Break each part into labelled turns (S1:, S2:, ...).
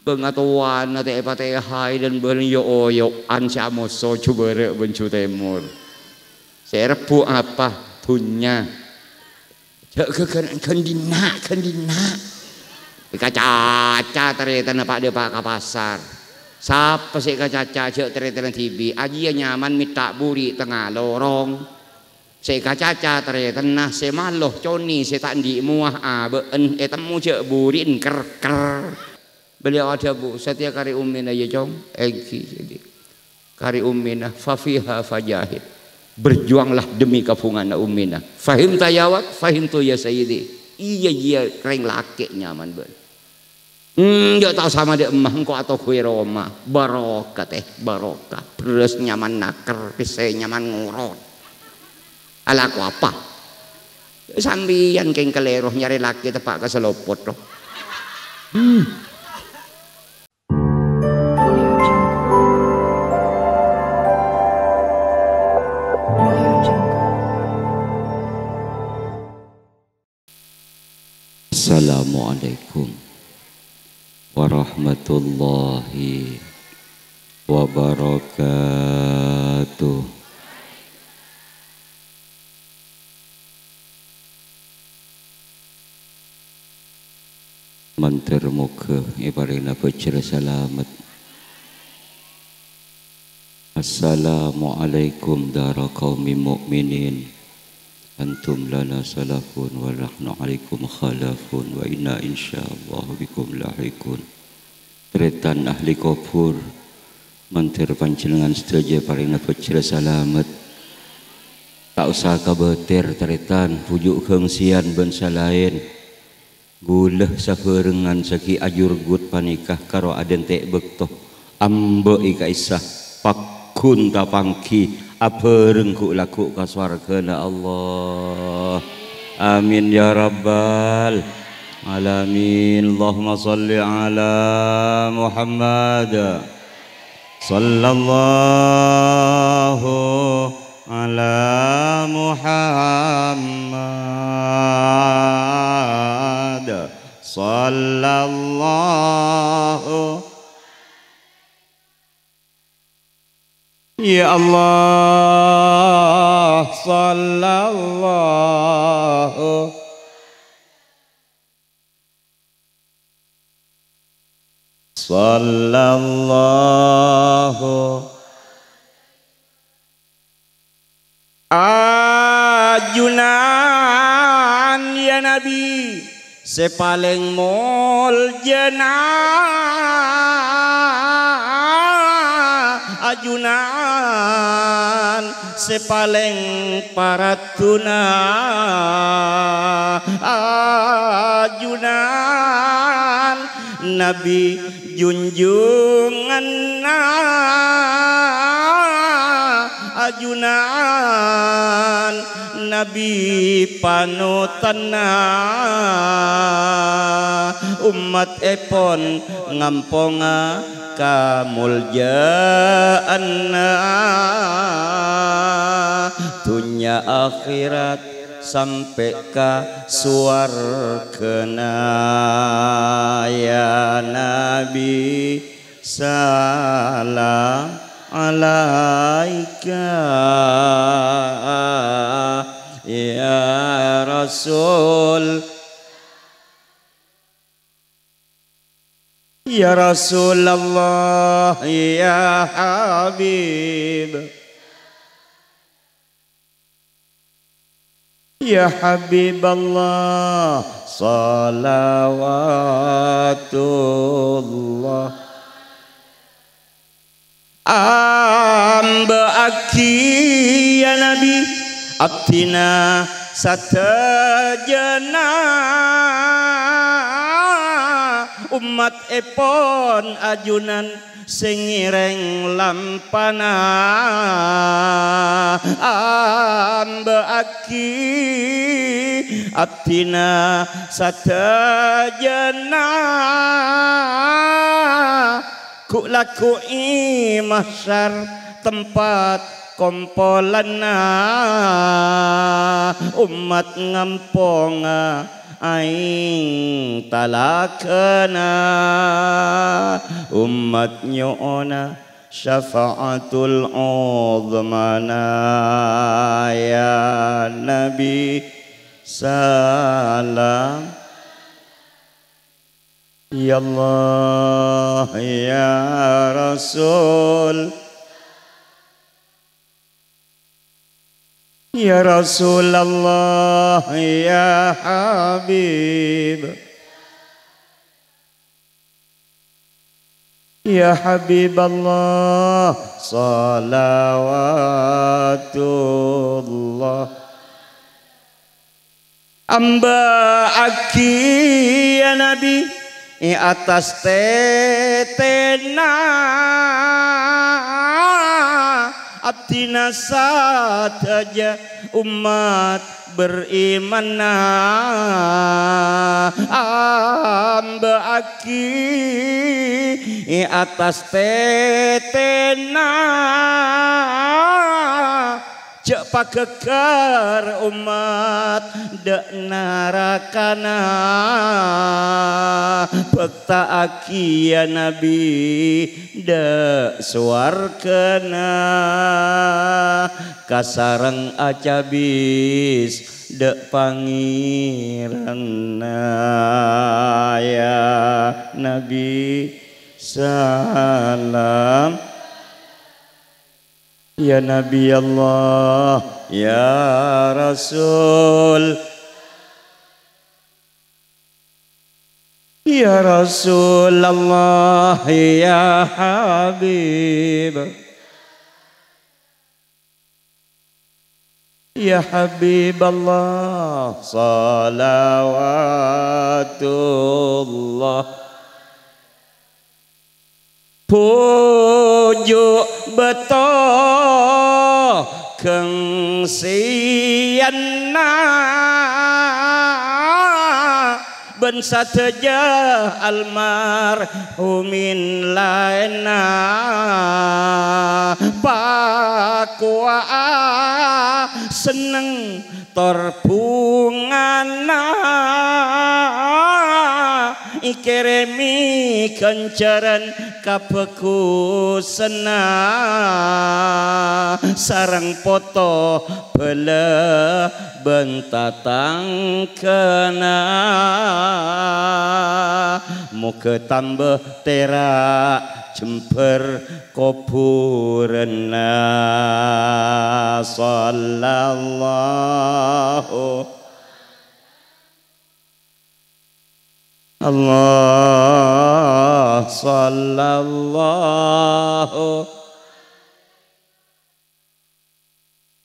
S1: Pengatuan nanti Fatihah dan beryo an samoso cubere bencu temur. Serpu apa punya? Kendina. Kaca ternyata pak dia pak ke pasar. Siapa sih kaca cek ternyata TV. Aji nyaman minta buri tengah lorong. Saya kaca ternyata nah saya maloh coni saya tak di muah ben temu cek burin ker. Beliau ada bu setiap kari umina ya jong jadi kari umina fafiha fajahid berjuanglah demi kafungan umina fahim tayawat fahim tu ya sayyidi iya kering laki nyaman ben dia tahu sama dia emah engkau atau kue Roma barokah beres nyaman naker pisai nyaman ngurut ala aku apa sambian keng keleroh nyari laki tepak ke selopot loh Assalamualaikum warahmatullahi wabarakatuh. Mantar muka ibarina pecer selamat. Assalamualaikum dara qaumi mu'minin. Antum lana salafun wa nahnu alaikum khalafun wa inna insyaallah bikum lahikun. Tretan ahli kufur mantir panjenengan sedaya parina pecer selamat. Tak usah kabeter tretan pujuk kengsian bangsa lain. Guleh sakerengan saki ajur gut panikah karo aden tek bektoh ambe ika isah pakun tapangki aperengku laku kaswargana Allah amin ya rabbal alamin. Allahumma salli ala Muhammad sallallahu ala Muhammad sallallahu. Ya Allah sallallahu ajunan ya Nabi sepaling mol jenah ajunan sepaling paratuna ajunan Nabi junjungan ajunan Nabi panutanna umat epon ngamponga kamuljaanna dunya akhirat sampai ka suarkena ya Nabi salam alaika ya Rasul ya Rasulullah ya Habib ya Habiballah salawatullah amba aki ya Nabi abtina satajana umat epon ajunan sengireng lampana amba aki abtina satajana ku laku mahsyar tempat kompolanna umat ngamponga aing talakana
S2: umatnya ona syafaatul uzmana ya Nabi salam ya Allah ya Rasul ya Rasulullah ya Habib ya Habiballah salawatullah amba aki ya Nabi atas tetena abdina saja umat beriman amba aki atas tetena cek pakekar umat dek narakana bekta aki ya Nabi dek suarkana kasarang acabis dek pangirana ya Nabi salam ya Nabi Allah ya Rasul ya Rasulullah ya Habib ya Habiballah salawatullah pujuk beto kengsianna ben sateja almarhumin laina pakwa seneng terpungana ikeremi kencaran kapeku sena sarang poto bela bentatang kena muka tambah terak jemper kuburna sallallahu Allah sallallahu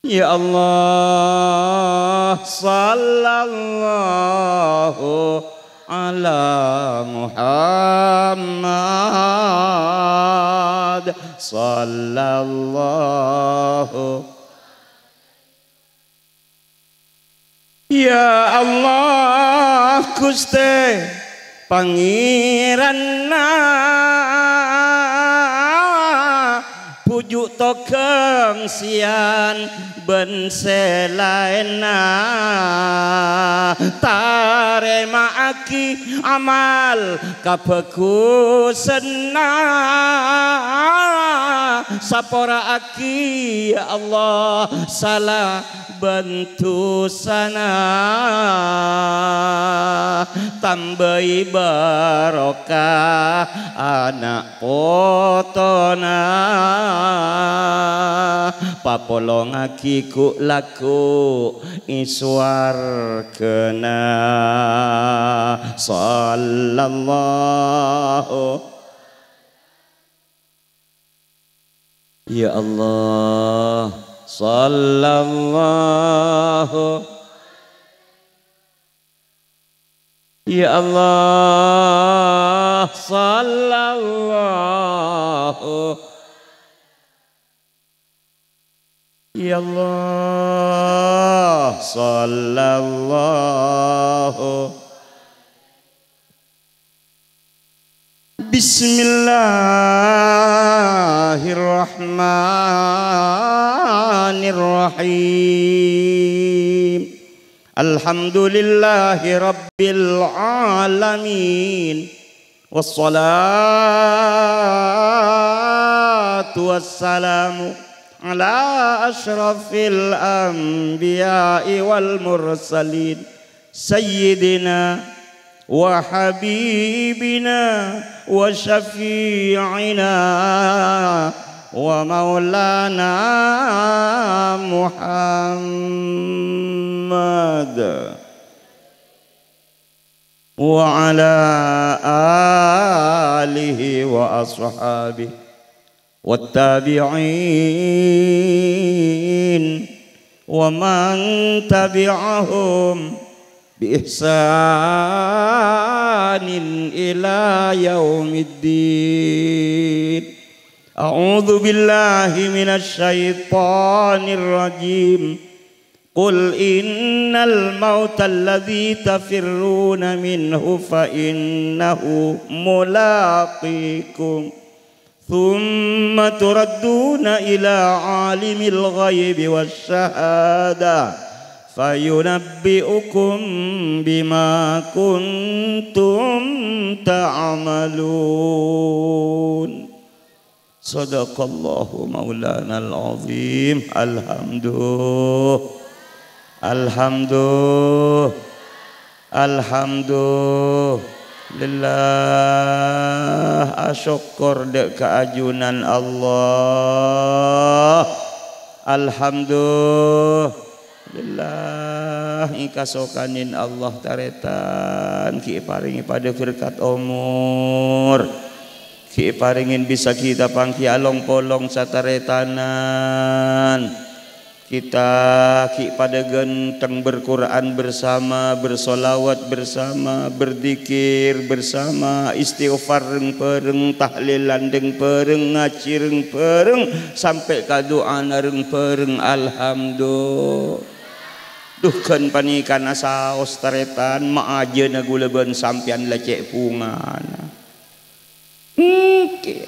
S2: ya Allah sallallahu ala Muhammad sallallahu ya Allah Gusti Pangeranna pujuk tokeng sian ben selaina tarema aki amal kapeku sena sapora aki ya Allah salah bantu sana tambahi barokah anak potona papolong aki ku laku iswar kena sallallahu ya Allah sallallahu ya Allah sallallahu ya Allah sallallahu Bismillahirrahmanirrahim. Alhamdulillahi rabbil alamin. wassalatu wassalamu ala asyrafil anbiya'i wal mursalin sayyidina wa habibina wa syafi'ina wa maulana Muhammad wa ala alihi wa ashabihi wattabi'in wa man tabi'ahum bi ihsanin ila yaumiddin. A'udzu billahi minasy syaithanir rajim. Qul innal mauta alladzi tafirruna minhu fa innahu mulaqikum thumma turadduna ila alimil ghaibi wasyahada fayunabbi'ukum bima kuntum ta'malun. Sadaqallahu maulana al-azim. Alhamdulillah, asyukur dek keajunan Allah. Alhamdulillah, ikasokanin Allah taretan ki paringi pada berkat umur, ki paringin bisa kita pangki along polong sataretanan. Kita ki pada genteng berquran bersama, bersolawat bersama, berzikir bersama, istighfar reng pereng, tahlilan deng pereng, ngaji reng pereng, sampai ka doa reng pereng. Alhamdulillah. Duh kan panikana saos taretan maaje na gulaban sampian lecek pungana.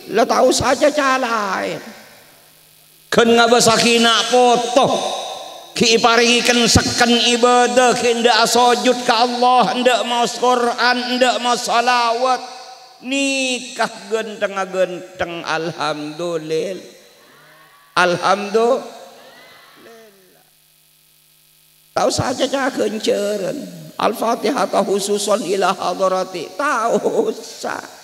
S2: Lo tahu saja calain. Kan ngabasakina foto ki paringikan seken ibadah, ki ndak sujud ka Allah, ndak mau Quran, ndak mau salawat, nikah genteng-genteng. Alhamdulillah. Alhamdulillah. Tahu saja cak kenceren Al-Fatihah khususon ila hadrati, tahu sah.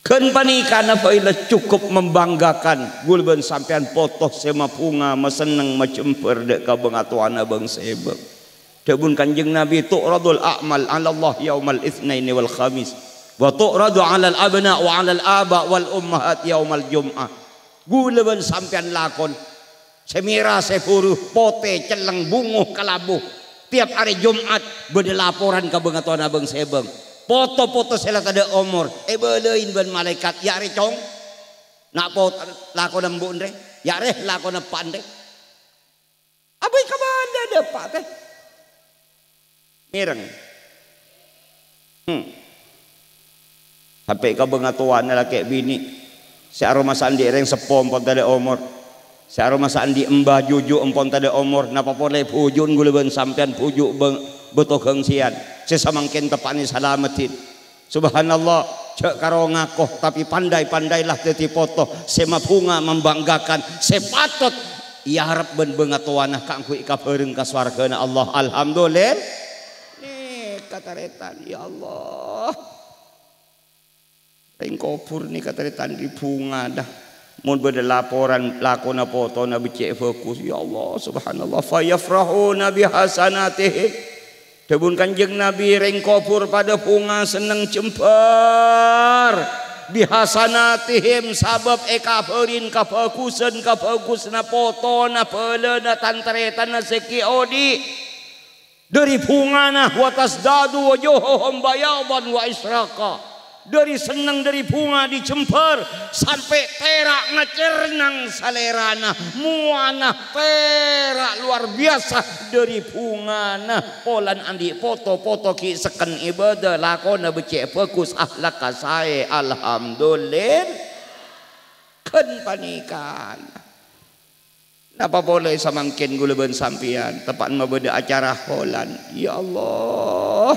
S2: Kan panikana faila cukup membanggakan gulben sampean potoh sema punga maseneng macemper dek ka bengatuana bang sebab dabun kanjeng Nabi tu'radul a'mal 'ala Allah yaumal itsnaini wal khamis wa tu'radu 'ala al abna wa 'ala al aba wal ummahat yaumal jum'ah. Gulben sampean lakon semira sepuluh pote celeng bunguh kalabuh tiap hari Jumat bede laporan ka bengatuana bang sebab. Foto-foto sela tada umur belein ban malaikat ya re cong nak pot lakon embuk ndre ya re lakon pandai abai kabanda depak teh mireng sampai ka bengatuan laki bini si aroma sandi reng sepom pon tada umur si aroma sandi embah juju empon tada umur napa boleh pujun guleubeun sampean pujuk beto gengsian sesamangken tepani salamatin. Subhanallah, cek karo ngakoh tapi pandai-pandailah teti foto sema bunga membanggakan sepatot ya harap ben bengatuanah kangku ika peureng ka swargana Allah. Alhamdulillah. Nih kataretan ya Allah. Pengkopur nih kataretan di bunga dah. Mun beda laporan lakona foto na becek fokus ya Allah subhanallah fayafrahuna bihasanatihi. Debun kanjeng Nabi reng kopur pada punga seneng cemper bihasanatihim sabab ekaperin kapakusen kapagusna foto na pele na tantaretan na sekiodi dari punga na watas dadu wajohom bayaban wa israqa. Dari senang dari bunga dicemper sampai perak ngecernang salerana muana perak luar biasa dari bunga nah polan andi foto-foto ki seken ibadah lakona becek fokus ahlak kasae. Alhamdulillah kan panikan napa boleh samangkin guleubeun sampian tepat mabede acara holan ya Allah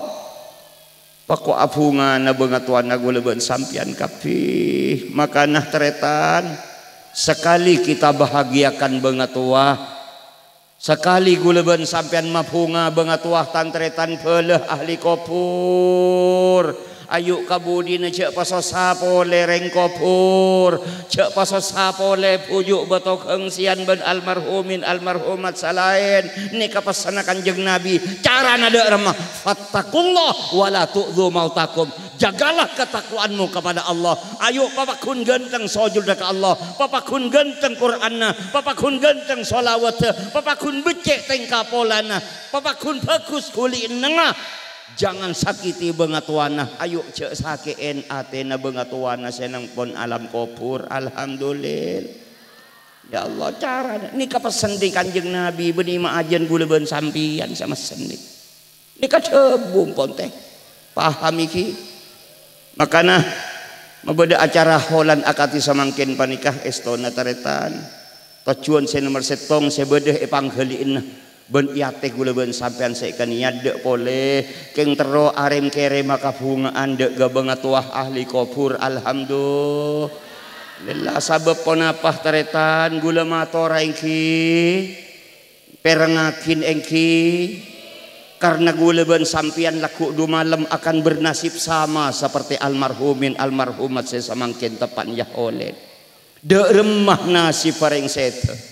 S2: Pako apungan na bengatuan na guleben sampian kapih. Makanah teretan sekali kita bahagiakan bengatua, sekali guleben sampian mapunga bengatua tantretan peleh ahli kopur. Ayo kabudi na cek pasosapo lereng kopur, cek pasosapo le pujuk betok hengsian ben almarhumin almarhumat salain. Ni kapasana Kanjeng Nabi cara nada remah fattakullah wala tu'dhu mautakum. Jagalah ketakwaanmu kepada Allah. Ayo papakun genteng sujud ke Allah, papakun genteng Qur'anna, papakun genteng solawat, papakun becek tengkapolana, papakun bagus kuli nengah. Jangan sakiti bengatuana. Ayo cek sakeen atena bengatuana senang pon alam kopur. Alhamdulillah. Ya Allah cara ni kapasen di Kanjeng Nabi benih maajan gula ben sampian sama senik. Ni kacebung ponte. Paham iki? Makana mabeda acara holan akati samangkin panikah estona taretan. Tujuan saya nomor setong saya bedeh epanggeliin. Ben iate gula ben sampean seikan nyadek pole keng tero arem kere maka bungaan dek gabengatuah ahli kopur. Alhamdulillah sabab ponapah taretan gula mator engki perengakin engki karena gula ben sampian laku du malam akan bernasib sama seperti almarhumin almarhumat saya samangkin tepatnya oleh dek remah nasib pareng sete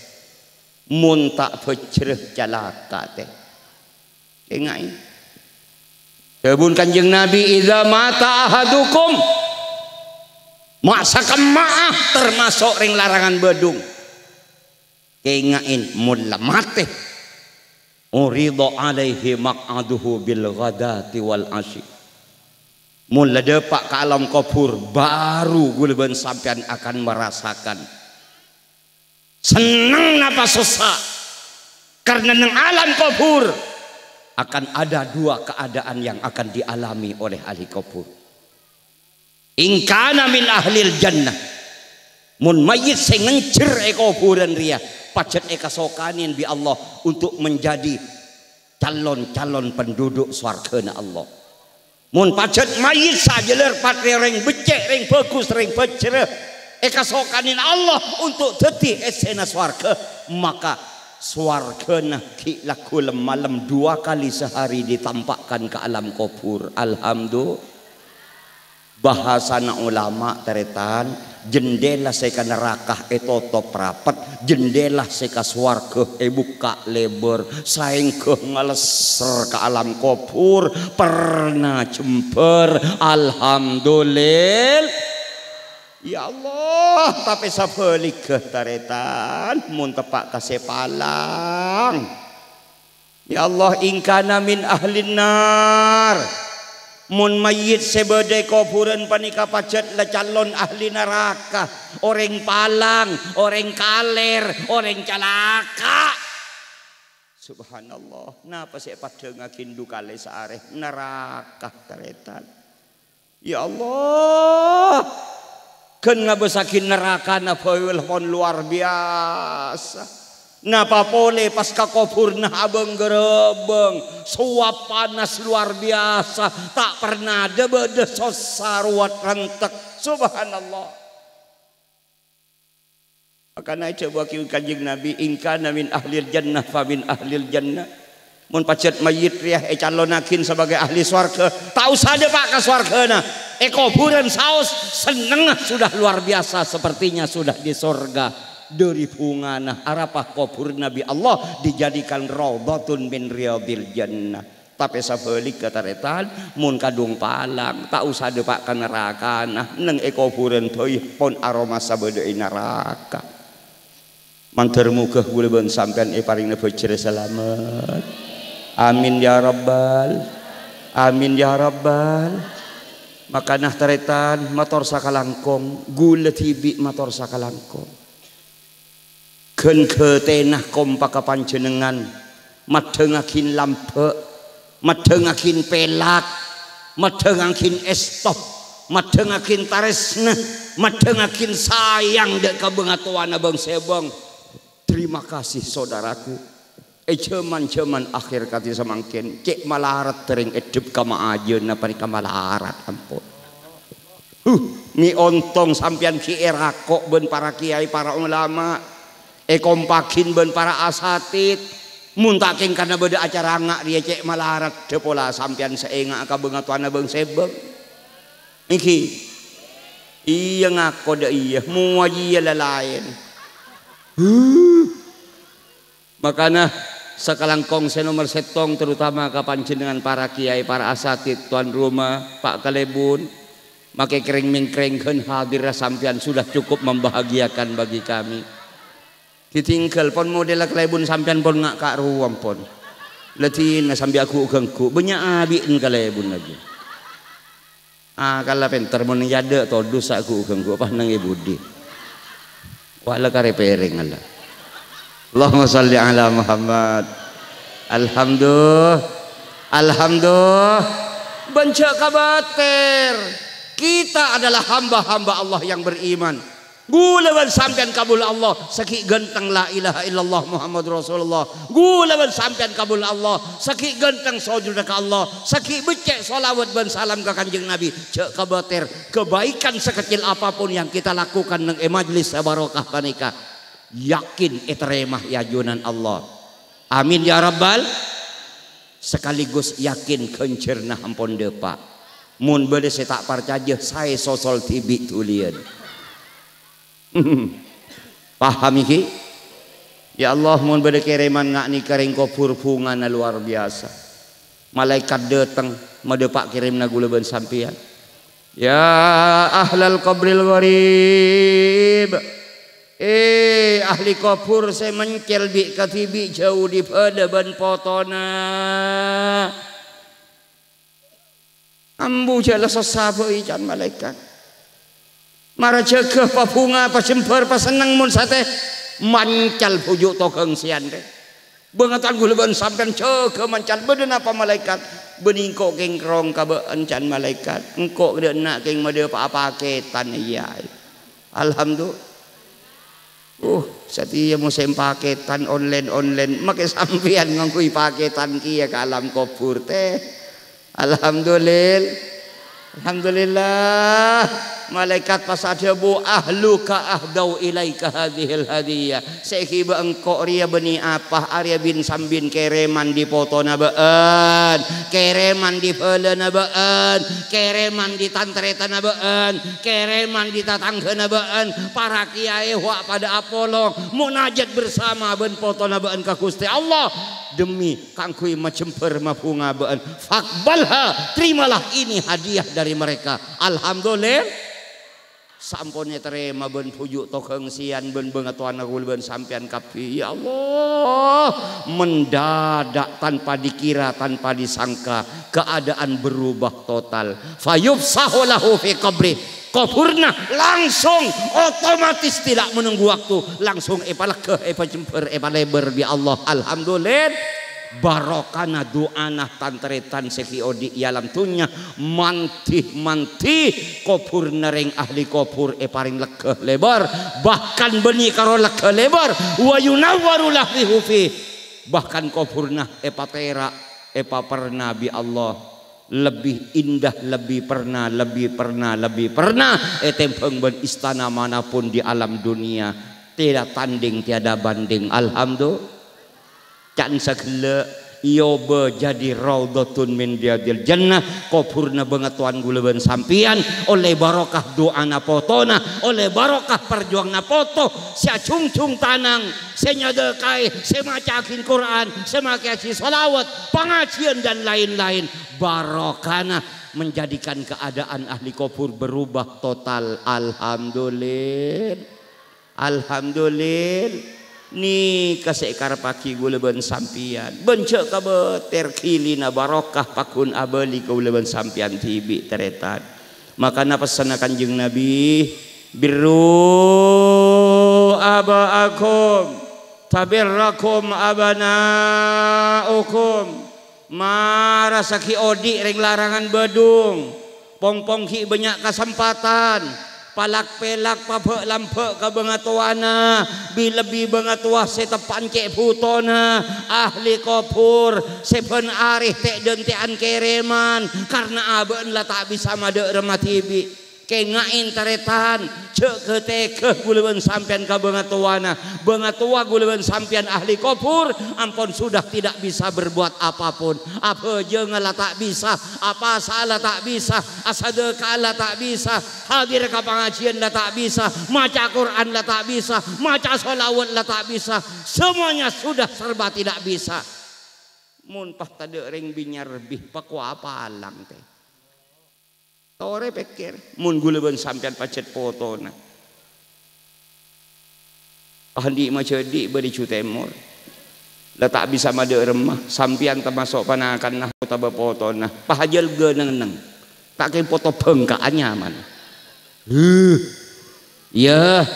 S2: mun tak pecreh calaka teh ingai tebun Kanjeng Nabi idza mata ahadukum masakan maah termasuk ring larangan bedung ingain mun lamate urido alaihi maq'aduhu bil ghadati wal asyi mun ladepak ke alam kubur baru gulben sampean akan merasakan senang napa susah karena nang alam kubur akan ada dua keadaan yang akan dialami oleh ahli kubur. In kana min ahlil jannah mun mayit sing ngencer e kuburan ria pacet e kasokanin bi Allah untuk menjadi calon-calon penduduk swargana Allah. Mun pacet mayit sajeler patre reng becek reng bagus reng becere kasokanin Allah untuk tetih esena swarga maka swargana ki laku malam 2 kali sehari ditampakkan ke alam kubur. Alhamdulillah bahasana ulama teretan jendela seka neraka top rapat jendela seka swarga buka lebar saing ke ngaleser ke alam kubur pernah jember. Alhamdulillah. Ya Allah tapi sabelik ke taretan mun tepak kasepalang. Ya Allah ingkana min ahlin nar mun mayit sebedai kuburan panika pacet la calon ahli neraka orang palang orang kaler orang calaka. Subhanallah napa sih pada ngakin dukale saareh neraka taretan. Ya Allah kan ngabesakin neraka na pon luar biasa. Napa pole pas ka kubur nah abeng gerebeng suap panas luar biasa tak pernah debede sosaruat rentek. Subhanallah. Makanya coba Kanjeng Nabi ingkana min ahlil jannah fa min ahlil jannah. Mun pacet mayit riah calonakin sebagai ahli swarga tak usah deh pak ke swargana kuburan saus seneng sudah luar biasa sepertinya sudah di sorga dari bungana arapah kubur Nabi Allah dijadikan raudhatun min riyadil jannah. Tapi sabelik kataretan mun kadung palang tak usah deh pak ke neraka nah neng kuburan teuy pon aroma sabede neraka. Manter muga guleben sampean paring becer selamat. Amin ya rabbal amin ya rabbal. Makanah taretan motor sakalangkong gula tibi motor sakalangkong ken ketenah kompak panjenengan madengakin lampe madengakin pelak madengakin estop madengakin taresna madengakin sayang dek kabengatuan abang sebong. Terima kasih saudaraku Ceman akhir kati semangkin cek malarat tering edep kama aja napa ni kamalarat ampun. Mi ontong sampian ki erakok ben para kiai para ulama kompakin ben para asatid muntaking karena beda acara ngak dia cek malarat depola sampian seengak ka beungatuana beung sebeng iki iya ngako da iya muaji lain makana sekalangkong nomor setong terutama kapan dengan para kiai para asatid tuan rumah Pak Kalebun make kering mingkrengkeun hadir sampean sudah cukup membahagiakan bagi kami ditinggal pon model Kalebun sampean pon ngak ka ruang pon letin sambil aku gengku banyak abiin Kalebun lagi kalau pinter mun jade to dosa aku gengku apa nang ibudi wala kare pereng Allah. Allahumma salli ala Muhammad. Alhamdulillah bencak kabater kita adalah hamba-hamba Allah yang beriman gulawan sampean kabul Allah sakit genteng la ilaha illallah Muhammad Rasulullah gulawan sampean kabul Allah sakit genteng sujud ke Allah sakit becek solawat dan salam ke kanjeng Nabi cek kabater kebaikan sekecil apapun yang kita lakukan nang majlis barokah panika yakin eteremah yajunan Allah amin ya rabbal sekaligus yakin kencerna ampun depa mun bade saya tak percaya saya sosol tibi tulian paham iki ya Allah mun bade kereman ngak ni kering kopur fungana luar biasa malaikat datang madepak kirimna guleubeun sampean ya ahlal qabril gharib ahli kopur saya mencel bi katibi jauh di pada ban potona ambu jala sesabo ikan malaikat mara cegah papunga pasempur paseneng mun sate mancal pujuk tokeng sian deh beungatan guleubeun sampean cegah mancal beuden apa malaikat beningko keng krong ka encan malaikat engko deuna keng made apa-apaketan iya alhamdulillah setia musim paketan online make sampean ngangkui paketan kia ke alam kubur teh alhamdulillah malaikat pas ada bu ahluka ahdau ilaika hadhil hadiyah sekiba engkau ria beni apa Arya bin Sambin kereman di potona beun kereman di pelena beun kereman di tantretana beun kereman di tatangkeuna beun para kiai wa pada apolong munajat bersama ben potona beun ka Gusti Allah demi kangkui macemper mapunga beun faqbalha terimalah ini hadiah dari mereka alhamdulillah samponnya terima ben pujuk tokeng sian ben beungatuan guleubeun sampean kapi ya Allah mendadak tanpa dikira tanpa disangka keadaan berubah total fayufsahu lahu fi qabri kuburna langsung otomatis tidak menunggu waktu langsung epalekeh epacemper epaleber bi Allah alhamdulillah barokana doana tantretan seki odi ialam tunya mantih kopur nereng ahli kopur paring lekeh lebar bahkan beni karo lekeh lebar wa yunawwaru lahu fi bahkan kopurna patera pernah bi Allah lebih indah lebih pernah tempeng ben istana manapun di alam dunia tidak tanding tiada banding alhamdulillah can sagele ieu jadi raudhatun min riyadil jannah kopurna beungatuan guleubeun sampian oleh barokah doana potona oleh barokah perjuangna poto sia cungcung tanang sia nyadekai sia macakin Quran sia make salawat pengajian dan lain-lain barokana menjadikan keadaan ahli kopur berubah total alhamdulillah ni kasekar paki guleubeun sampian bencek kabeter kilina barokah pakun abeli guleubeun sampian tibi teretan makana pesan Kanjeng Nabi birru abaakum tabirrakum abanaukum marasaki odi reng larangan bedung pongpong ki banyak kesempatan
S1: palak pelak papek lampek ka bengatuana bilebi bengatua setepan cek putona ahli kopur sepen arih tek dentean kereman karena aben lah tak bisa made remah tibi kengain taretan cek keteke guleun sampean ka bengatuana bengatua guleun sampean ahli kopur ampun sudah tidak bisa berbuat apapun apa jeung lah tak bisa apa salah tak bisa asadeka lah tak bisa hadir ka pengajian lah tak bisa maca Quran lah tak bisa maca sholawat lah tak bisa semuanya sudah serba tidak bisa mun pah tade ring binyar bih pakwa apa alang teh tore pikir mun guleun sampean pacet fotona ahli macedi beri cutemor lah tak bisa made remah sampean termasuk panakan nah foto fotona pahajel geuneng tak ke foto bengkaan nyaman ya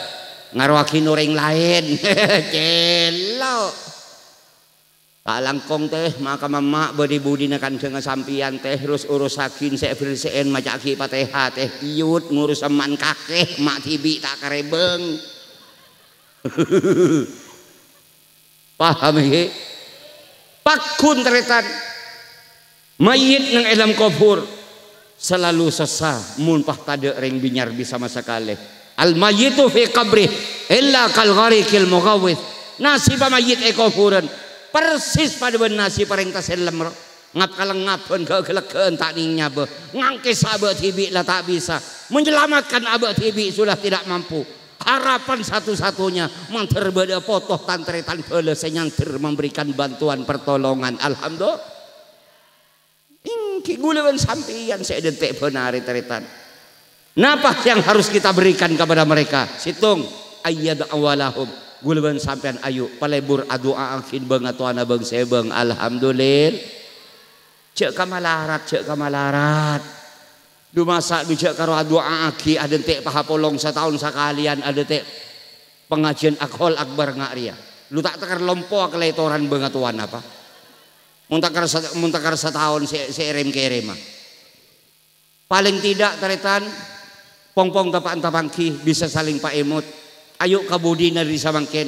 S1: ngaruakin orang lain celo tak langkong teh maka mama beri budina kan dengan sampian teh terus urusakin saya berseen macaki pateha teh iut ngurus eman kakek mak tibi tak karebeng paham he pakun teretan mayit nang elam kubur selalu sesah mun pah tade ring binyar bisa masa kalih al mayitu fi qabri illa kal gharikil mughawith nasib mayit e kuburan persis pada benasi pareng taselem ngap kalengapeun kegeleken tak ning nyabe ngangkis abet tibi lah tak bisa menyelamatkan abet tibi sudah tidak mampu harapan satu-satunya manter beda potoh tantretan heula senyantir memberikan bantuan pertolongan alhamdulillah ingki guleun sampeyan saya detek benari teretan napa yang harus kita berikan kepada mereka situng ayyad awalahum guleun sampean ayu palebur adua akin bengatuana beng sebeng alhamdulillah cek kamalarat du masa du cek karo adua aki ada tek pahapolong setahun sekalian ada tek pengajian akhol akbar ngaria lu tak tekar lompo keletoran bengatuan apa muntakar setahun serem kerema paling tidak teretan pongpong tapang-tapangki bisa saling paemot ayo kabudi na di samangken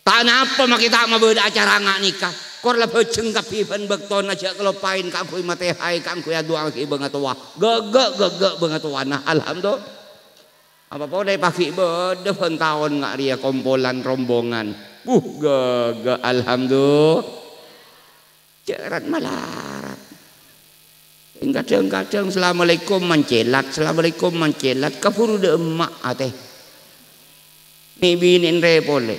S1: tanah apa makita mabeda acara nga nikah kor la beceng kapipan bekton aja kelopain kangkuy matehay kangkuy aduang ki bengatuwa gege bengatuwa nah alhamdulillah apa po day paki bede tahun nga ria kompolan rombongan gege alhamdulillah cerat malarat kadang-kadang assalamualaikum mancelat kapuru de emak ateh ni binin repole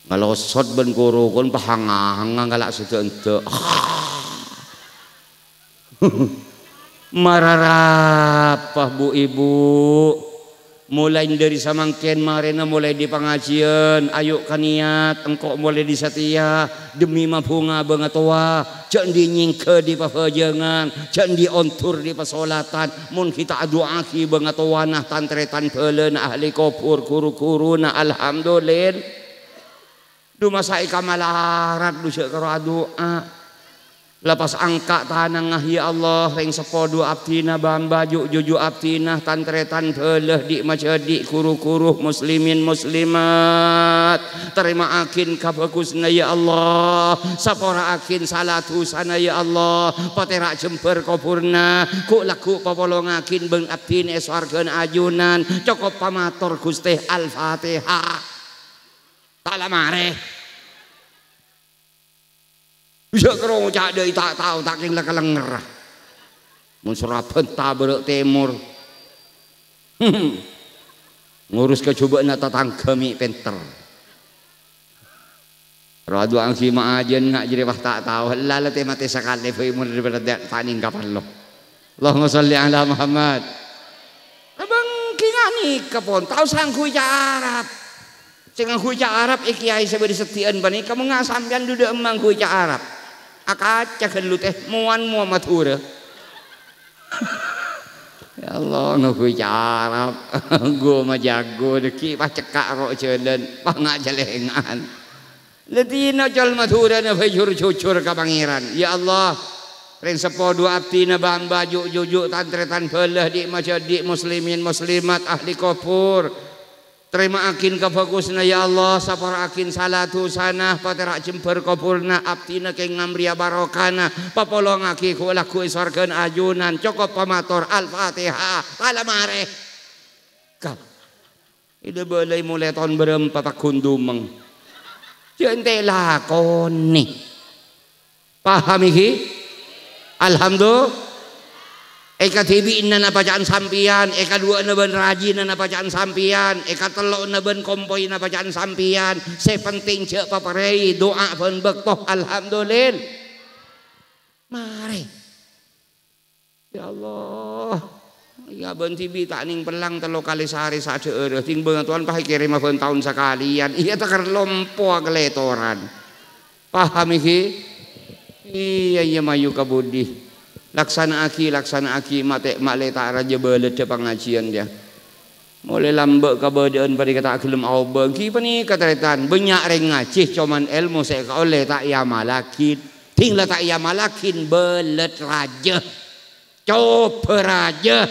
S1: ngalosot ben kuru kon pahanga galak sedente mararapah bu ibu mulai dari samangken marena mulai di pengajian ayo kaniat engkau mulai di setia demi mabunga bengatoa cek di nyingke di pafajangan cek di ontur di pasolatan mun kita doa ki bengatoa nah tantretan pelen ahli kopur kuru-kuru nah alhamdulillah du masa ikamalarat du cek karo doa lepas angka tanang ya Allah ring sepodo abdina bamba juju abdina tantretan beleh di majadi kuru-kuru muslimin muslimat terima akin kabagusna ya Allah sapora akin salatu sana ya Allah patera jember kopurna ku laku papolong akin beng abdina eswargen ajunan cokop pamator Gusti Al-Fatihah talamare bisa kerong cak deui tak tahu tak king lekelenger mun suraben taberek timur ngurus kecobaana tetangga mi penter radu angsi maajen ngak jadi wah tak tahu lala teh mate sakale fe mun daripada taning kapan lo Allahumma sholli ala Muhammad abang kingani kapon tahu sangku Arab sing nganggo Arab iki kiai sabari setien bani kamu ngak sampean dudu emang ku Arab akaca lu teh muan matura ya Allah nganggo Arab gua mah jago deki pas cekak ro jelen pangak jelengan letino jol matura na fajur cucur ka pangeran ya Allah Ring sepodo abdi na bahan baju jujuk tantretan belah di masyarakat muslimin muslimat ahli kubur. Terima akin kefokusna ya Allah, sapar akin salatu sanah paterak jemper kuburna abdina keng ngamria barokana papolong aki ku laku iswargan ajunan cukup pamator al-fatihah alamare kap ide belai mulai tahun berempat kundumeng jente lakoni paham iki. Alhamdulillah. Eka tibi inna bacaan sampian, eka dua na ben rajin na bacaan sampian, eka telo na ben kompoi na bacaan sampian. Sepenting cek paparei doa pun bektoh alhamdulillah. Mari. Ya Allah. Ya ben tibi tak ning pelang telo kali sehari saja eueuh ting beungeut tuan pahe kirim ben tahun sekalian. Iya takar lompo keletoran. Paham iki? Iya mayu kabudi. Laksana aki mate makle tak raja belet de pengajian dia. Mulai lambek kabadaan pada kata gelem au bagi pani katretan banyak reng ngaji cuman ilmu saya oleh tak ya malakin. Tinggal tak ya malakin belet raja. Coba raja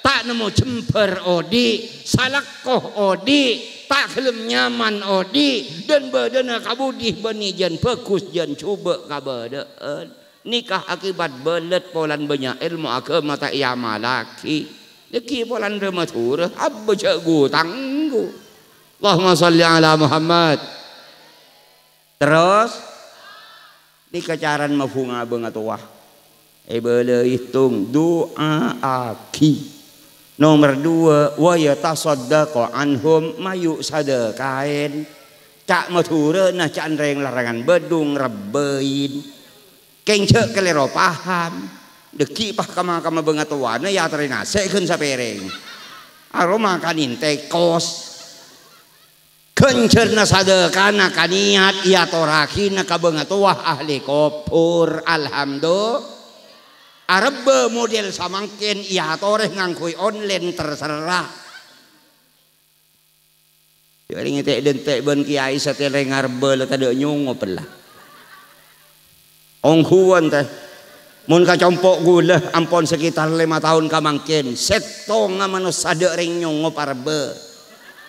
S1: tak nemu jemper odi, salakoh odi, tak gelem nyaman odi dan badana kabudi bani jan bagus jan cuba kabadaan. Nikah akibat belet polan banyak ilmu agama tak ya malaki. Deki polan rematur abba cakgu tanggu. Allahumma salli ala Muhammad. Terus nikah caran mafunga bengatuah. Bela hitung doa aki. Nomor 2 wa yatasaddaqu anhum mayu sadaqain. Cak matura nah cak reng larangan bedung rebein. Keng cek kelero paham deki pah kama bengatuana ya terina sekeun sapereng aroma kanin tekos kencerna sadekana kaniat ya torakina ka bengatuah ahli kubur alhamdulillah arebe model samangkin ya toreh ngangkui online terserah jadi ngetek dentek ben kiai sateleng arbe le tade nyungo pelah onghuan teh mun kacompok gula ampon sekitar 5 tahun kamangkin setong manus sadek ring nyongo parbe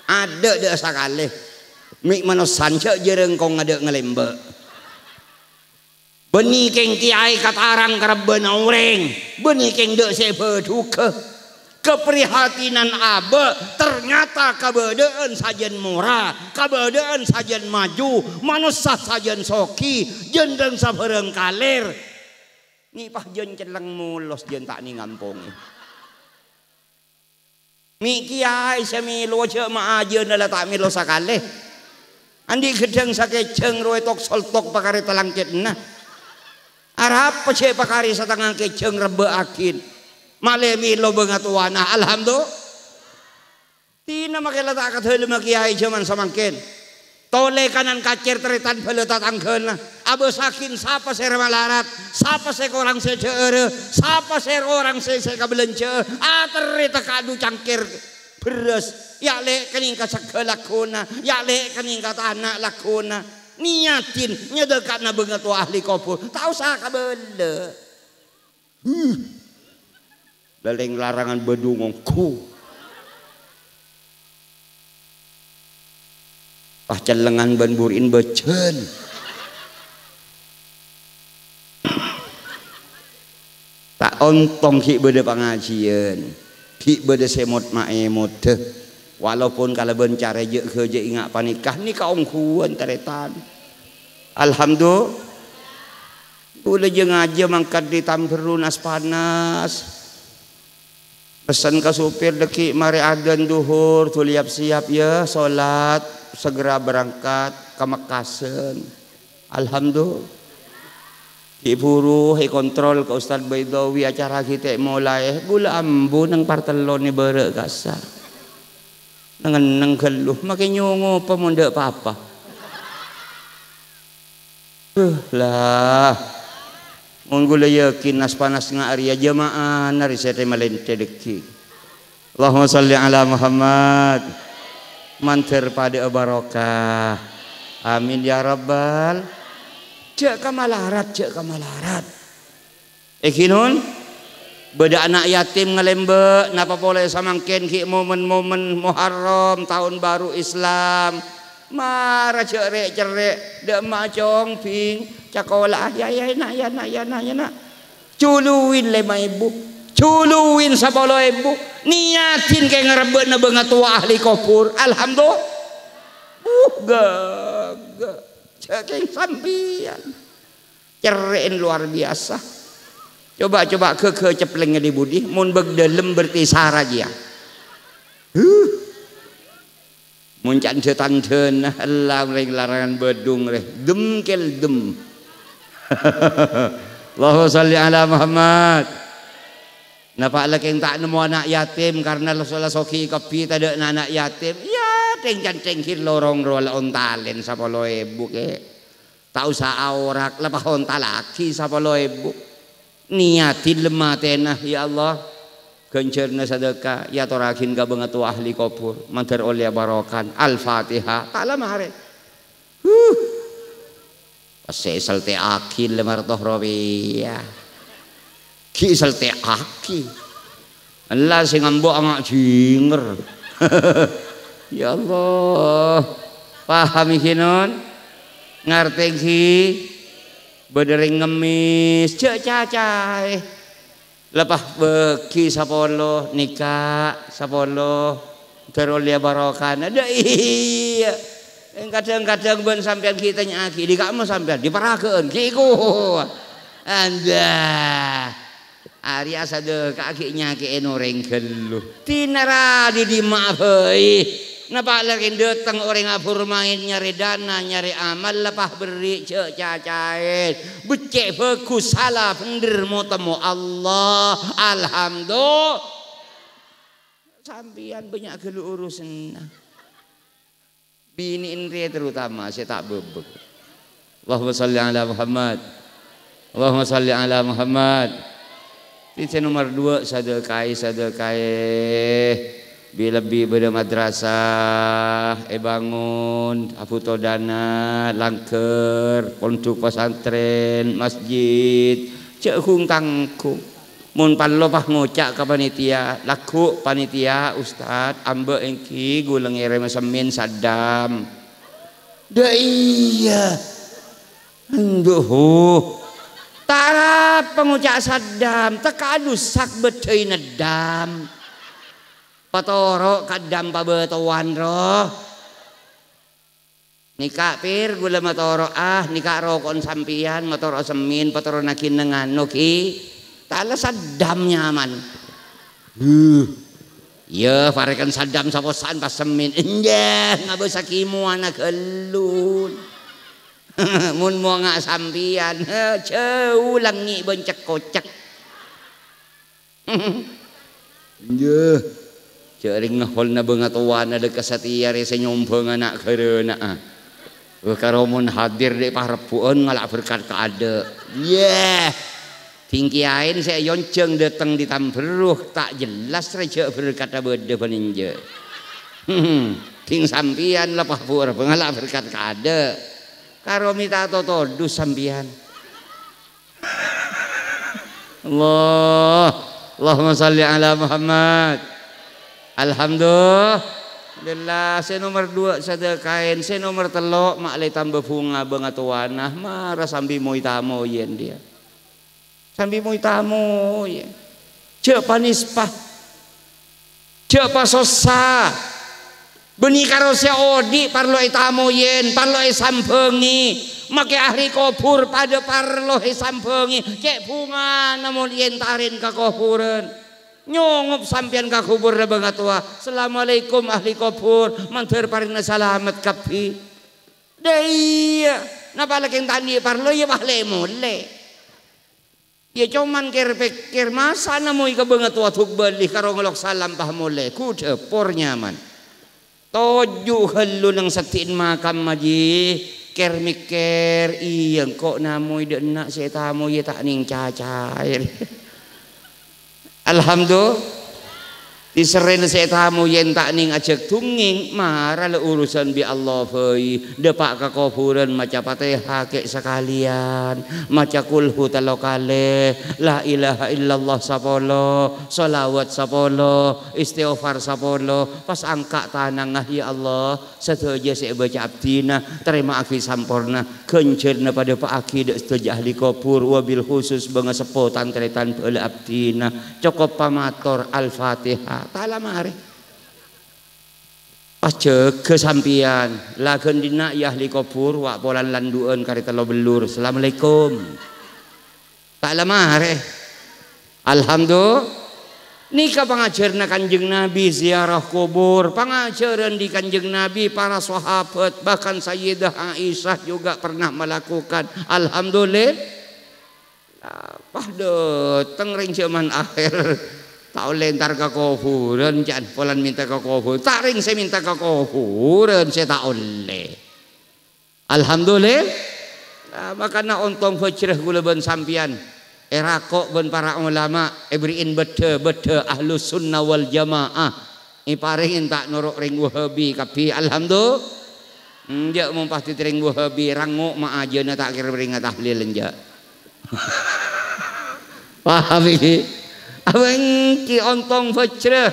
S1: ada de sakale mik manus sanca jereng kong ada ngelembe beni keng kiai katarang kareben aureng beni keng de sebeduke keprihatinan abe ternyata kabadaan sajen murah kabadaan sajen maju manusia sajen soki jendeng sabareng kalir ngipah jen celeng mulos jen tak ni ngampungi mi kiai semilo ce ma ajeun la tak milo sakale andi gedeng sakeceng roe tok soltok pakari telangkitna arap ce pakari satengah keceng rebe akin malemi lo bengatuana alhamdulillah tina makela tak katheuleum kiai cuman samangkin tole kanan kacir teritan beletat angkeun abe sakin sapa se remalarat sapa se orang se ceure sapa se orang se kabelence terita kadu cangkir beres ya le kening ka sagelakuna ya le kening ka anak lakuna niatin nyedekatna beungatu ahli kubur tau usah kabele Laleng larangan bedungongku pah celengan ban burin becen tak ontong ki bede pangajian ki bede semot maemot walaupun kalau bencare je kerja ingat panikah ni kaongkuan taretan alhamdulillah boleh je ngaji mangkat di tamperunas panas pesan ke supir deki mari adzan duhur tu siap ya salat segera berangkat ke Mekasen alhamdulillah iburu kontrol ke Ustaz Baidawi acara kita mulai gula ambu nang partelon ni beureuh kasar nang geluh make nyongo pemondok apa lah mun gula yakin nas panas ngari jamaah nari sete malente deki Allahumma salli ala Muhammad manter pada barokah amin ya rabbal cek kamalarat Kinun beda anak yatim ngalembe napa boleh samangken ki momen-momen Muharram tahun baru Islam marah cerek dek macong ping cakola ya nak culuin 5.000 culuin 10.000 niatin kayak ngerebet na bengat tua ahli kopur alhamdulillah gak cekeng sampian cerein luar biasa. Coba ke ceplengnya di budi mun begdelem bertisar aja mun can setanten Allah larangan bedung reh dem kel dem Allahumma shalli ala Muhammad. Napa lek yang tak nemu anak yatim karena Rasulullah soki kopi tade anak yatim ya teng lorong rola ontalen 10.000 ke tak usah aurak lepas onta laki 10.000 niatin lemah tenah ya Allah gencerna sedekah ya torakin ka banget ahli kopur mantar oleh barokan al-fatihah taklah mahare pasal te akil lemar toh robiya ki sal te aki Allah sing ambo angak jinger ya Allah paham ikinon ngerti ki bedering ngemis cek cacai lepas beki sapolo nikah sapolo terolia barokan ada iya kadang-kadang ben sampean kita nyaki di kamu sampean diparakeun kiku anda Arya sade kaki nyaki enoreng geluh tinara di maaf heuy napa lagi datang orang ngapur main nyari dana nyari amal lepah beri cek cacain becek fokus salah pendir mau temu Allah alhamdulillah sampian banyak gelu urusan bini indri terutama saya tak bebek Allahumma shalli ala Muhammad Allahumma shalli ala Muhammad. Ini nomor 2 sedekah lebih pada madrasah bangun aputo dana langker pondok pesantren masjid cek hung tangku mun panlo pah ngocak ke panitia laku panitia ustad ambe engki guleng erem semin sadam da iya nduh tarap pengucak sadam tekadus sak beteuy nedam patoro kadam pabetowan roh nikah pir gula matoro nikah rokon sampian matoro semin patoro nakin ngano ki tala sadam nyaman ya farekan sadam saposan pas semin enjeh ngabe sakimu anak elun mun mau ngak sampian ceulang ngi bencek kocak enjeh cering ngahol na banget wana de kasatiya re senyumpeng anak kereuna karo mun hadir de parepueun ngalak berkat ka ade yeah tingkiain saya yonceng datang di tamberuh tak jelas reje berkat bede paninje ting sampian lepah pur ngalak berkat ka ade karo mita totodus sampian Allahumma shalli ala Muhammad. Alhamdulillah saya nomor 2 sedekain saya nomor 3 mak le tambah bunga banget wanah marah sambil mau tamu yen dia sambil mau tamu yen cek panispah cek pasosa beni karo sia odi parlo tamu yen parlo sampengi make ahli kopur pada parlo sampengi cek bunga namun yen tarin ka kopureun nyongop sampian ka kubur na banget tua assalamualaikum ahli kubur mantir parina salamat kapi daya napalaking tani parlo ya bahle mule ya cuman kir masa na mo ika banget tua tuk bali karo ngelok salam pah mule kuda por nyaman toju halu ng satiin makam maji ker mikir iyang kok namoy denak saya tamu ya tak ning cacair Alhamdulillah Diseren saya tamu yen tak ning ajak tunging marah le urusan bi Allah fei depak kekufuran maca Fatihah kek sekalian maca kulhu talokale la ilaha illallah sapolo sholawat sapolo istighfar sapolo pas angka tanang ya Allah setuju saya baca abdina terima aki sampurna kencerna pada pak aki dek setuju ahli kubur wabil khusus bangga sepotan tretan pele abdina cukup pamator al-Fatihah tala mare pas ke sampian lagen dina ya ahli kubur wak polan landuan karita lo belur assalamualaikum tala mare alhamdulillah nikah pengajaran Kanjeng Nabi ziarah kubur pengajaran di Kanjeng Nabi para sahabat bahkan Sayyidah Aisyah juga pernah melakukan alhamdulillah tengring zaman akhir tak oleh ntar ke kuburan jangan polan minta ke kuburan tak ring saya minta ke kuburan saya tak oleh alhamdulillah makanya ontong fajrah gula ben sampian erakok ben para ulama beriin bete ahlus sunnah wal jamaah iparingin tak norok ring wahabi kapi alhamdulillah dia mau pasti ring wahabi rangok ma aja na tak kira beringat tahlil enja paham ini aweng ki ontong fajrah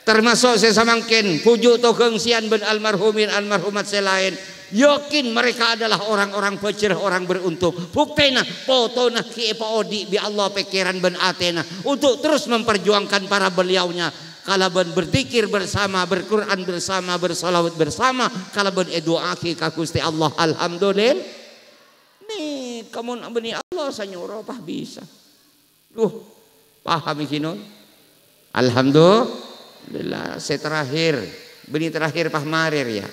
S1: termasuk saya samangkin pujuk togeng sian ben almarhumin almarhumat selain yakin mereka adalah orang-orang fajrah orang beruntung buktena potona ki odi bi Allah pikiran ben atena untuk terus memperjuangkan para beliaunya kalau ben berzikir bersama berquran bersama bersolawat bersama kalau ben doa ki ka Gusti Allah alhamdulillah nih kamu beni Allah sanyuropah bisa paham ikinon alhamdulillah saya terakhir beni terakhir pah marir ya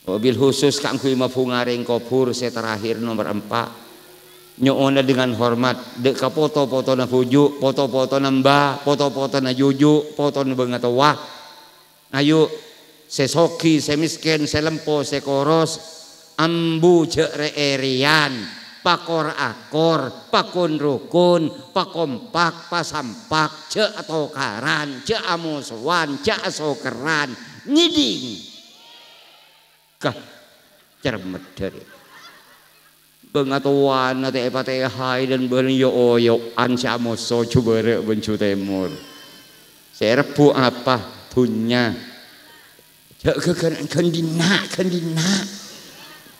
S1: mobil khusus kang kui mapungaring kubur saya terakhir nomor 4 nyoona dengan hormat dek ka foto-foto na puju foto-foto na mbah foto-foto na juju foto na bengatawa ayo saya soki saya miskin saya lempo saya koros ambu cek reerian pakor akor, pakun rukun, pakompak, pasampak, cek atau karan, cek amusuan, cek asokeran, nyiding. Kah cermet dari pengatuan nate Fatihah dan beliau oyoan si amuso coba bencu temur. Saya rebu apa punya? Cek kendina.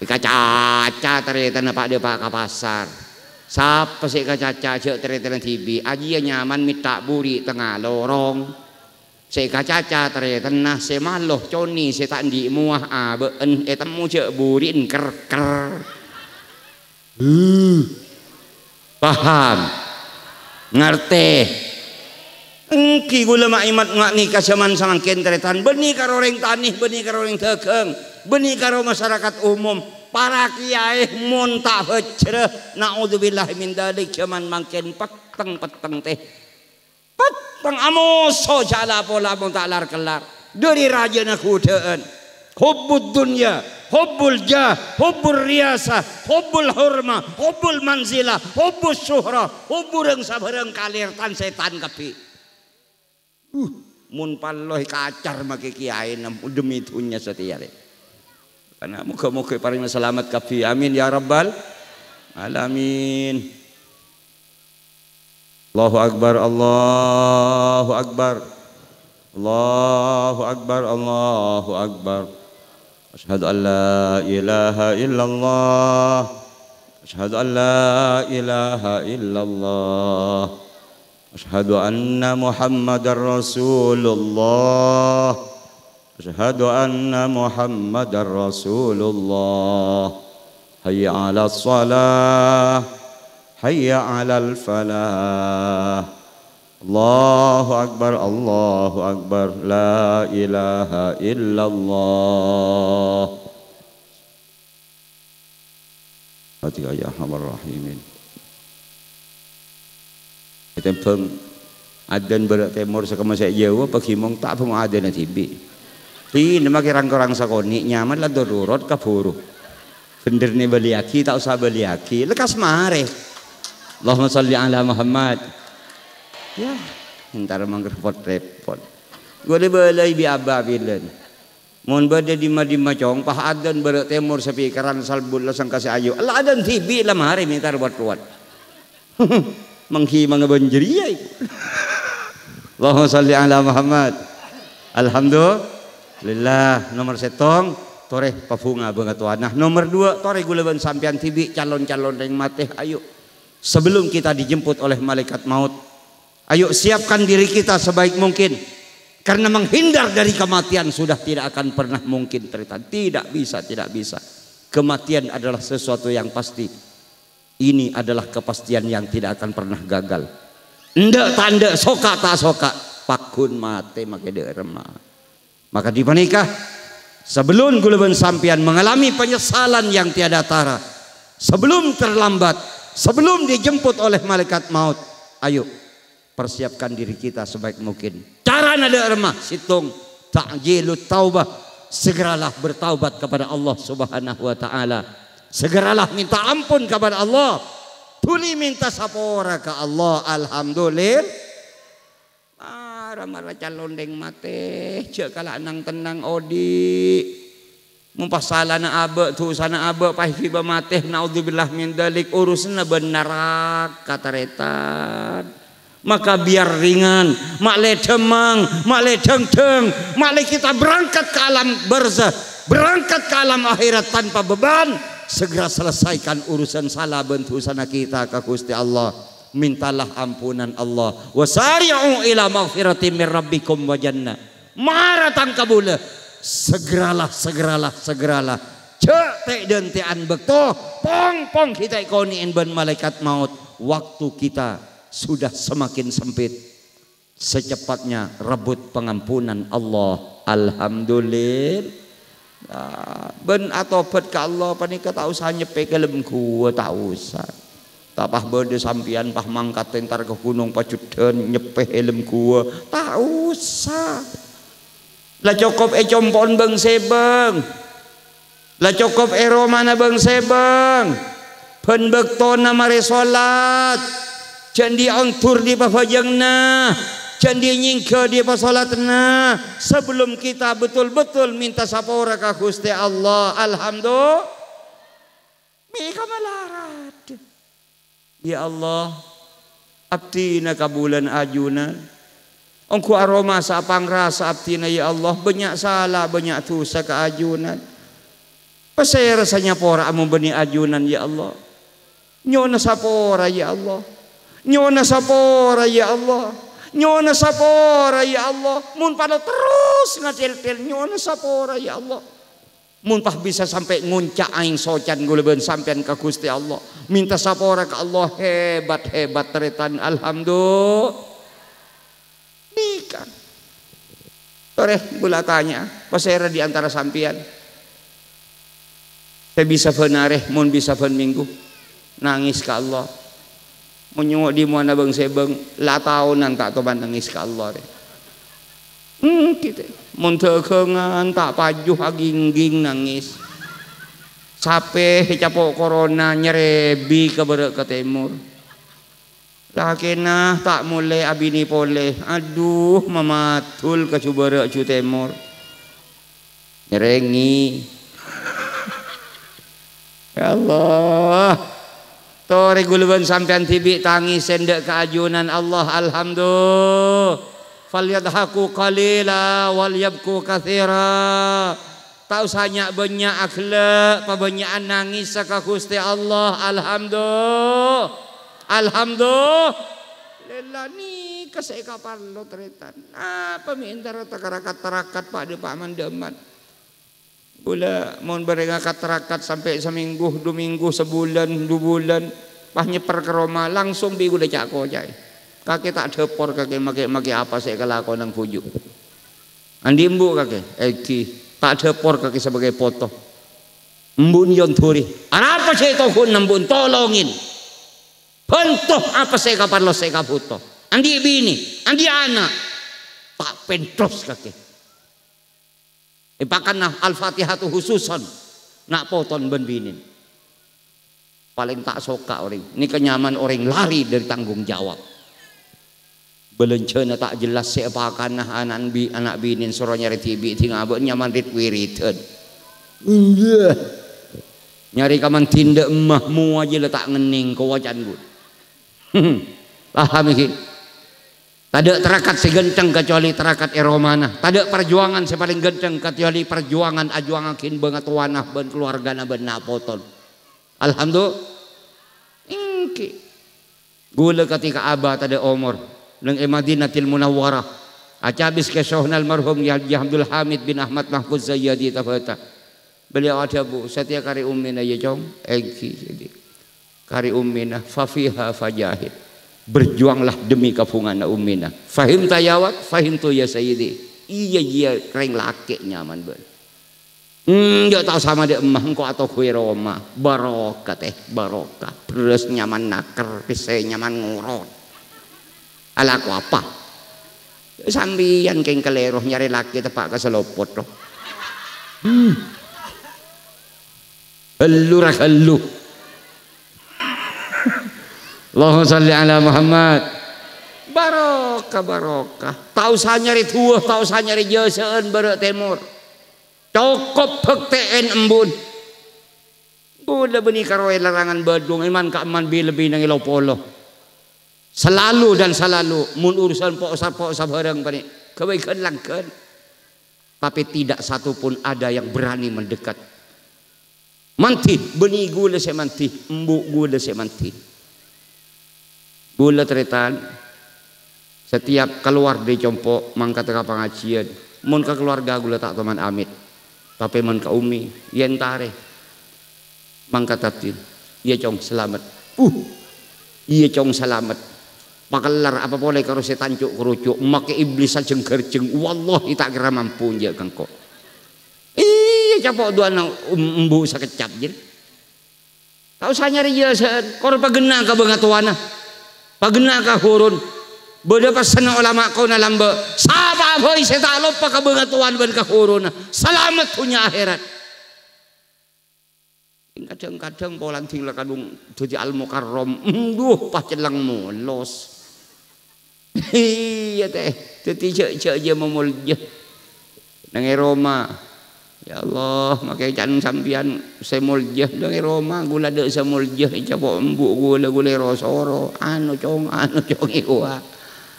S1: Kacaca ternyata pak dia pak pasar siapa sih kacaca cek ternyata TV aja nyaman minta buri tengah lorong saya kacaca ternyata nah saya maluh coni saya tak di muah aben temu cek buri ker paham ngerti engki gula maimat ngak nikah zaman samangkin teretan benih karo orang tanih benih karo orang tegeng benih karo masyarakat umum para kiai mun tak fajrah naudzubillah min dalik zaman mangkin peteng teh peteng amoso jala pola mun tak lar kelar dari raja na kudaan hubbud dunya hubbul jah hubbur riyasah hubbul hurma hubbul manzilah hubbus syuhra hubbureng sabareng kalir tan setan kapi mun palloh kacar make kiai demi dunya setiare karena muka-muka paling selamat kafi amin ya rabbal alamin. Allahu akbar Allahu akbar Allahu akbar Allahu akbar asyhadu an la ilaha illallah asyhadu an la ilaha illallah asyhadu anna muhammadar rasulullah asyhadu anna muhammadar rasulullah hayya 'alas shalah hayya 'alal falah Allahu akbar la ilaha illallah Fatihah ya arhamar rahimin. Tempeng adan berat temur sakama saya Jawa pagimong tak pemo adan na tibi. Pi nama kirang-kirang sakoni nyaman lah darurat kaburu. Bener ni baliaki tak usah baliaki lekas mare. Allahumma sholli ala Muhammad. Ya,
S2: entar mangrepot-repot. Gole balai bi aba bilen. Mun bade di macong pah adan beureuh temur sapikaran salbul lasang kasih ayu. Allah adan tibi lam hari mintar buat-buat. Manghi mangabanjeri ai. Allahumma shalli ala Muhammad. Alhamdulillah. Nomor setong toreh papunga bangatuan. Nah nomor 2 toreh guleban sampean tibi calon-calon yang mateh ayo. Sebelum kita dijemput oleh malaikat maut, ayo siapkan diri kita sebaik mungkin. Karena menghindar dari kematian sudah tidak akan pernah mungkin ternyata. Tidak bisa. Kematian adalah sesuatu yang pasti. Ini adalah kepastian yang tidak akan pernah gagal. Ndak tanda soka tak soka pakun mate make remah. Maka di panikah sebelum guleban sampian mengalami penyesalan yang tiada tara, sebelum terlambat, sebelum dijemput oleh malaikat maut, ayo persiapkan diri kita sebaik mungkin. Cara nada remah situng ta'jilut taubah, segeralah bertaubat kepada Allah Subhanahu wa taala. Segeralah minta ampun kepada Allah. Tuli minta sapora ke Allah. Alhamdulillah. Marah calon deng mate cek kala nang tenang odi. Mumpah salah na abe tu sana abe pahhi ba mate naudzubillah min dalik urusna benar kataretan. Maka biar ringan, mak le demang, mak le deng-deng, mak le kita berangkat ke alam barzah, berangkat ke alam akhirat tanpa beban. Segera selesaikan urusan salah bentuk sana kita ke Gusti Allah. Mintalah ampunan Allah. Wasari'u ila maghfiratin min rabbikum wa jannah. Maratan kabula. Segeralah. Cek tek dentian bekto, pong kita ikoniin ben malaikat maut. Waktu kita sudah semakin sempit. Secepatnya rebut pengampunan Allah. Alhamdulillah. Ben atobat ke Allah panika tak usah nyepe ke lem gua, tak usah. Tak pah bade sampian pah mangkat entar ke gunung Pacudan nyepe helm gua, tak usah. Lah cukup compon beng sebeng. Lah cukup romana beng sebeng. Ben bektona mare salat. Candi angtur di pafajengna, candi nyingke di pasolatna. Sebelum kita betul-betul minta sapora ka Gusti Allah, alhamdulillah. Mika malarat. Ya Allah, abdina kabulan ajuna. Engku aroma sa pangrasa abdina ya Allah, banyak salah, banyak dosa ka ajunan. Pasaya rasanya pora amu bani ajunan ya Allah. Nyona sapora ya Allah. Nyona sapora ya Allah. Nyona sapora ya Allah. Mun pada terus ngatil-til nyona sapora ya Allah. Mun pah bisa sampai nguncak aing socan gulebeun sampean ka Gusti Allah. Minta sapora ka Allah hebat teretan alhamdulillah. Nikah. Tore gula tanya, pasera di antara sampean. Saya bisa benareh mun bisa ben minggu. Nangis ka Allah. Menyuwak di mana bang sebeng la tahunan tak toban nangis ke Allah kita muntekengan tak pajuh agingging nangis sape capok corona nyerebi ke berek ke timur lakena tak mulai abini poleh aduh mamatul ke cuberek cu timur nyerengi ya Allah. Tore guluban sampean tibi tangis sendek keajunan Allah alhamdulillah. Falyadhaku qalila wal yabku katsira. Tak usah banyak akhlak, pabanyakan nangis ka Gusti Allah alhamdulillah. Alhamdulillah. Lela ni kasih kapan lo teretan. Apa minta tarakat Pak de Pak Mandeman. Gula mohon berengakat terakat sampai seminggu, 2 minggu, sebulan, 2 bulan, pah nyeper ke Roma langsung bi gula cako jai. Kakek tak depor kakek make apa saya kelakon nang pujuk. Andi embu kakek, tak depor kakek sebagai foto. Embun yon turi. Apa saya tahu nembun tolongin. Bentuk apa saya kapan lo saya kabuto. Andi bini, andi anak, tak pentros kakek. Ipakanlah Al-Fatihah khususan nak poton ben binin. Paling tak soka orang. Ini kenyaman orang lari dari tanggung jawab.
S1: Belencana tak jelas siapa kanah anak binin suruh nyari tibi tinggal abek nyaman rit wiritan. Nyari kaman tindak emahmu aja letak ngening kau wajan gue. Paham iki? Tada terakat segenteng kecuali terakat eromana. Tada perjuangan sepaling genteng kecuali perjuangan ajuangan kin banget wanah ben keluargana ben napotol. Alhamdulillah. Ingki. Gula ketika abah tada umur nang Madinatil Munawwarah. Acabis ke Syahnal marhum Haji Abdul Hamid bin Ahmad Mahfuz Zayyadi tafata. Beliau ada bu, setiap kari ummina ya jong, engki jadi. Kari ummina fafiha fajahid. Berjuanglah demi kapungan ummina. Fahim tayawat, fahim tu ya sayyidi. Iya kering laki nyaman ber. Dia tahu sama dia emah engkau atau kue Roma. Barokah barokah. Terus nyaman naker, pisai nyaman ngurut. Ala aku apa? Sambian keng keleroh nyari laki tepak ke selopot roh. Helu helu. Allahumma salli ala Muhammad. Barokah. Tahu saya nyari tuah, tahu saya nyari jasaan barak timur. Cokop hekteen embun. Udah benih karoy larangan badung iman ka aman bi lebih nang ilopolo. Selalu dan selalu mun urusan pok barang pani kebaikan langkan. Tapi tidak satu pun ada yang berani mendekat. Manti benih gula saya manti, embuk gula saya manti. Gula teritan setiap keluar dari compok mangkat ke pengajian mun ke keluarga gula tak teman amit tapi mun ke umi yen tare mangkat tatin iya cong selamat iya cong selamat pakelar apa boleh karo setan cuk kerucuk make iblis sajeng gerjeng wallahi tak kira mampu nje kangko iya capok dua nang embu sakecap jadi tau saya nyari jasa kor pagena ka bangatuana pagena ka hurun beda pasana ulama kau na lamba sapa boy seta lupa ka bangatuan ban ka hurun selamat punya akhirat kadang-kadang polan tinggal kadung jadi al mukarrom duh pacelang mulos iya teh teti cek je memulja nang Roma ya Allah makai can sampian semulja nang Roma gula de semulja coba embuk gula rosoro anu cong iwa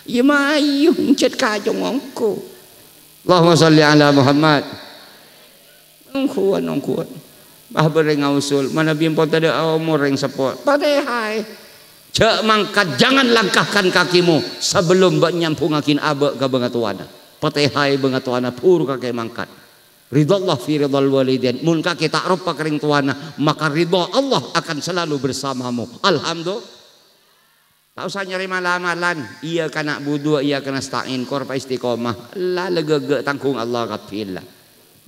S1: iya mayu encet kacong ongko Allahumma sholli ala Muhammad ongkuan bah bereng usul mana bimpon tadi umur yang sepot padahal cek mangkat jangan langkahkan kakimu sebelum bak nyampungakin abek ke bangatuana patehai bangatuana pur kaki mangkat ridallah fi ridal walidain mun kaki tak rupa kering tuana maka ridha Allah akan selalu bersamamu alhamdulillah tak usah nyari malam-malam iya kana budu iya kana stain korpa istiqomah la legege tangkung Allah kapil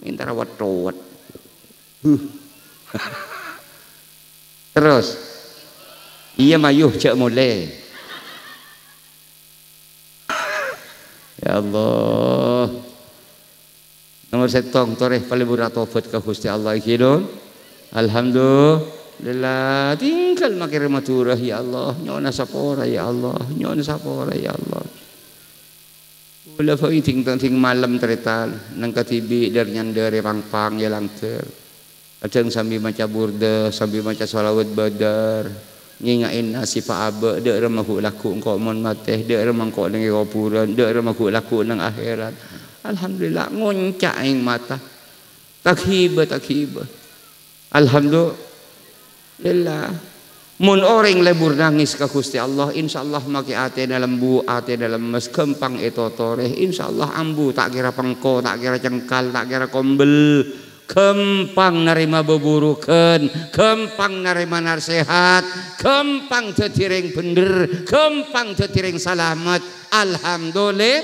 S1: minta rawat terus iya mayuh cek mulai ya Allah nomor setong toreh palibura tobat ke Gusti Allah ikidon alhamdulillah tinggal makin rematurah ya Allah nyona sapora ya Allah ula fai ting malam terital nang katibi dari nyandere pangpang ya langter kadang sambil maca burda sambil maca sholawat badar ngingain nasib abe dek remahu laku engkau mon mateh dek remangkau nang kuburan dek remahu laku nang akhirat alhamdulillah ngoncak ing mata takhiba alhamdulillah mun orang lebur nangis ke Gusti Allah insyaallah maki ate dalam mes kempang etotore insyaallah ambu tak kira pengko tak kira cengkal tak kira kombel kempang narima beburukan kempang narima nasihat kempang tetiring bener kempang tetiring selamat alhamdulillah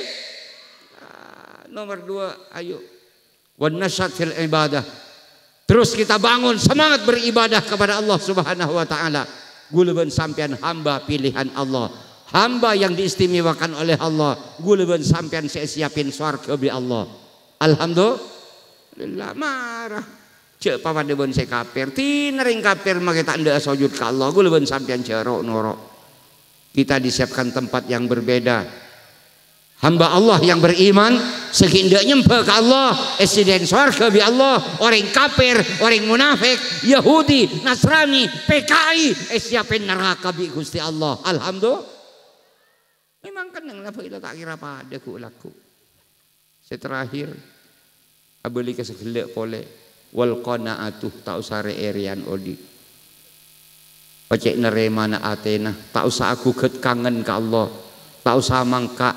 S1: nomor 2 ayo wan nasyat fil ibadah terus kita bangun semangat beribadah kepada Allah Subhanahu wa taala guleben sampean hamba pilihan Allah hamba yang diistimewakan oleh Allah guleben sampean siapin swarga bi Allah alhamdulillah lillah marah cek pawan debon saya kafir tinering kafir maka tak ndak sujud ke Allah guleben sampean cerok norok kita disiapkan tempat yang berbeda Hamba Allah yang beriman sekindak nyembah ke Allah, esiden swarga bi Allah. Orang kafir, orang munafik, Yahudi, Nasrani, PKI, siapin neraka bi Gusti Allah. Alhamdulillah. Memang kenang lah kita tak kira pada ku laku. Terakhir abeli kesegelak pole wal qanaatuh tak usah reerian odi. Pacek nerema na atena, tak usah aku kangen ke Allah, tak usah mangka.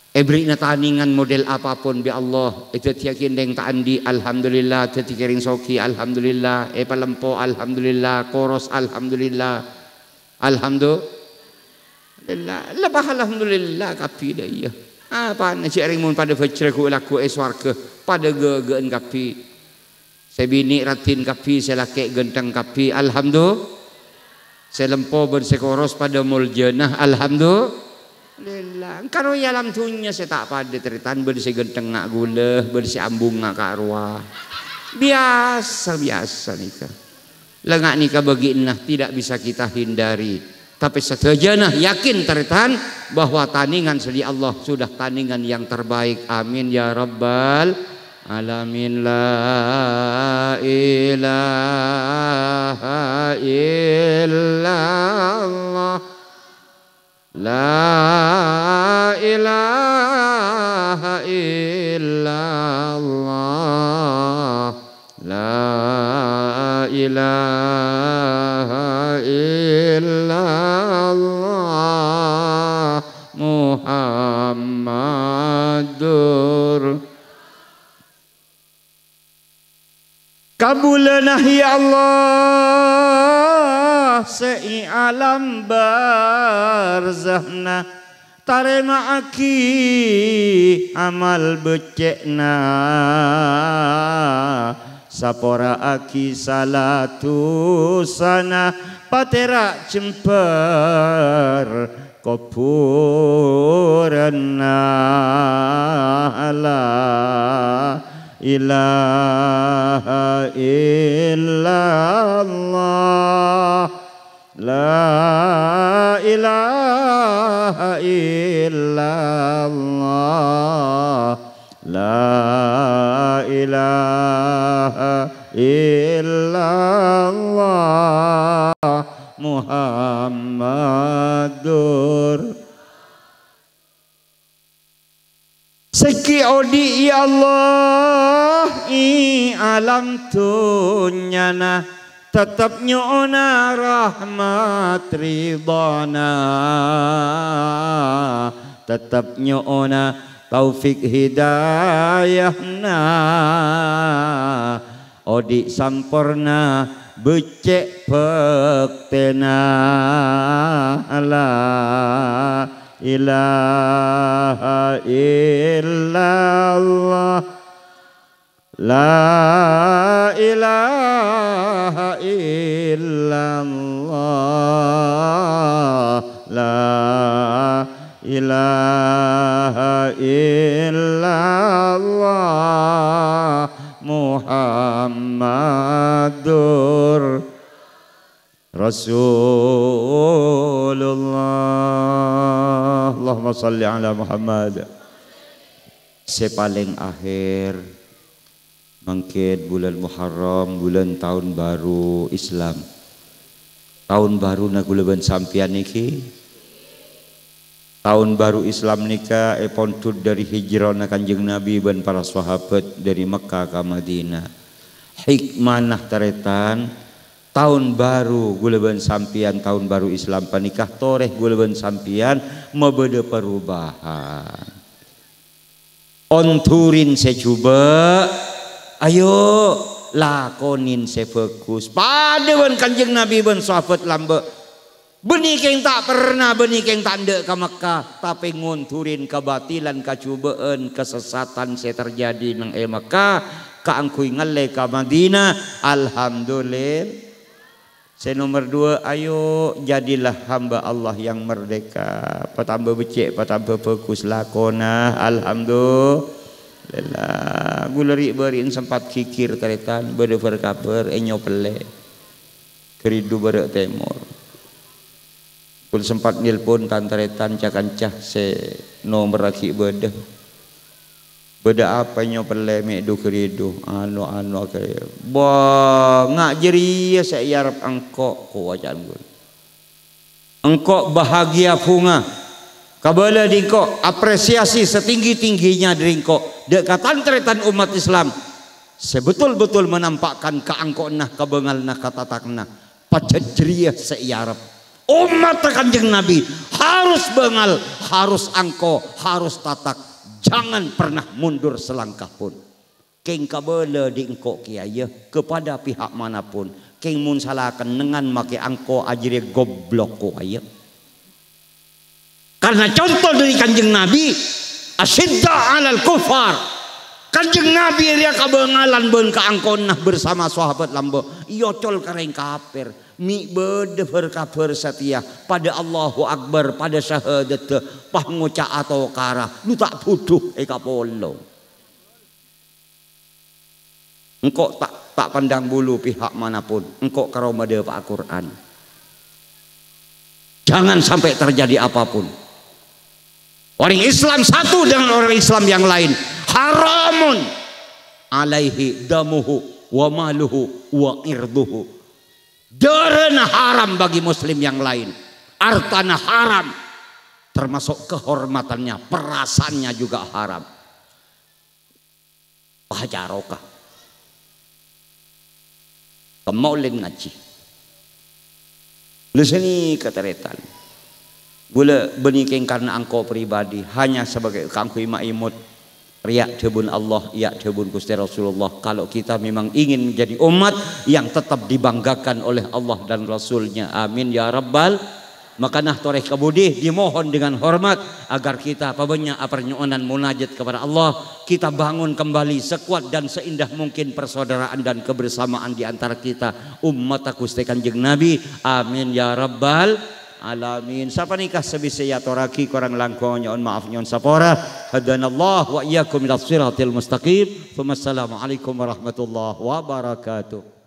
S1: Ebri na taningan model apapun bi Allah itu tiakin deng taandi alhamdulillah, tetikiring soki alhamdulillah, palempo alhamdulillah, koros alhamdulillah, alhamdulillah, lebah alhamdulillah kapi dah iya. Apa nak cari mun pada fajr ku laku swarga pada geun kapi. Sebini ratin kapi, selake genteng kapi alhamdulillah. Selempo bersekoros pada muljanah alhamdulillah. Kalau ya alam tunya saya tak pada teritan bersih genteng nak gula, bersih ambung nak arwah. Biasa nikah. Lengak nikah bagi nah tidak bisa kita hindari. Tapi setajana yakin teritan bahwa tandingan sedi Allah sudah tandingan yang terbaik. Amin ya rabbal alamin. La ilaha illallah. La ilaha illallah. La ilaha illallah Muhammadur. Kabulanah ya Allah sei alam barzahna, tarema aki amal becekna, sapora aki salatu sana, patera cemper kopurana Allah. Ilaha illallah. La ilaha illallah. La ilaha illallah Muhammadur. Seki odi ya Allah i alam tunyana, tetap nyona rahmat ridana, tetap nyona taufik hidayahna. Odi sampurna becek pektena. La ilaha illallah. La ilaha illallah. La ilaha illallah Muhammadur Rasulullah. Allahumma salli ala Muhammad. Sepaling akhir mangkit bulan Muharram, bulan tahun baru Islam. Tahun baru na gulaban sampian niki. Tahun baru Islam nika pontud dari hijrah na Kanjeng Nabi dan para sahabat dari Mekah ke Madinah. Hikmanah taretan tahun baru gulaban sampian, tahun baru Islam panikah toreh gulaban sampian mebeda perubahan. Onturin secuba, ayo lakonin sefokus. Pada Kanjeng Nabi ben sahabat lambe. Benih yang tak pernah, benih yang tak ndek ke Mekah, tapi ngunturin kebatilan, kecubaan, kesesatan saya terjadi nang Mekah, kaangkui ngale ke Madinah. Alhamdulillah. Saya nomor 2, ayo jadilah hamba Allah yang merdeka. Patambah becek, patambah fokus lakona. Alhamdulillah. Guleri berin sempat kikir teretan, berdefer kaper, enyo pele. Keridu berak temur.
S2: pun sempat nelpon tantaretan cakancah se nomor lagi beda apanya perlemek do kerido anu kaya ba ngak jeria saya arep engkok ko wajan gue engkok bahagia punga kabala dingko apresiasi setinggi-tingginya dringko dekatan taretan umat Islam sebetul-betul menampakkan keangkona kebengalna katatakna pacajriya seiyarap umat Kanjeng Nabi harus bengal, harus angko, harus tatak, jangan pernah mundur selangkah pun. Keng kabela diengko kiai kepada pihak manapun, keng mun salakan dengan make angko ajire goblok ko aya. Karena contoh dari Kanjeng Nabi asyidda 'alal kufar. Kanjeng Nabi ria kabengalan beun ka angkonna bersama sahabat lambo. Iocol kareng kafir. Mi bede berkafir setia pada Allahu Akbar pada syahadat panguca atau kara lu tak butuh kapolo engkau tak pandang bulu pihak manapun engkau karo made Pak Quran jangan sampai terjadi apapun orang Islam satu dengan orang Islam yang lain haramun alaihi damuhu wa maluhu wa irduhu. Darana haram bagi muslim yang lain, hartana haram, termasuk kehormatannya, perasaannya juga haram. Pahajaroka kemaulin ngaji leseni keteretan gula benikeng karena angko pribadi hanya sebagai kangku imut riak tebun Allah, iak tebun Gusti Rasulullah. Kalau kita memang ingin menjadi umat yang tetap dibanggakan oleh Allah dan Rasulnya, amin ya rabbal. Maka nah toreh kabudi dimohon dengan hormat agar kita apabila pernyuanan munajat kepada Allah kita bangun kembali sekuat dan seindah mungkin persaudaraan dan kebersamaan di antara kita umat Gusti Kanjeng Nabi, amin ya rabbal alamin. Sapa nikah sebisa ya toraki korang langkong nyon maaf nyon sapora hadanallah wa iyyakum ila siratil mustaqim. Wassalamualaikum warahmatullahi wabarakatuh.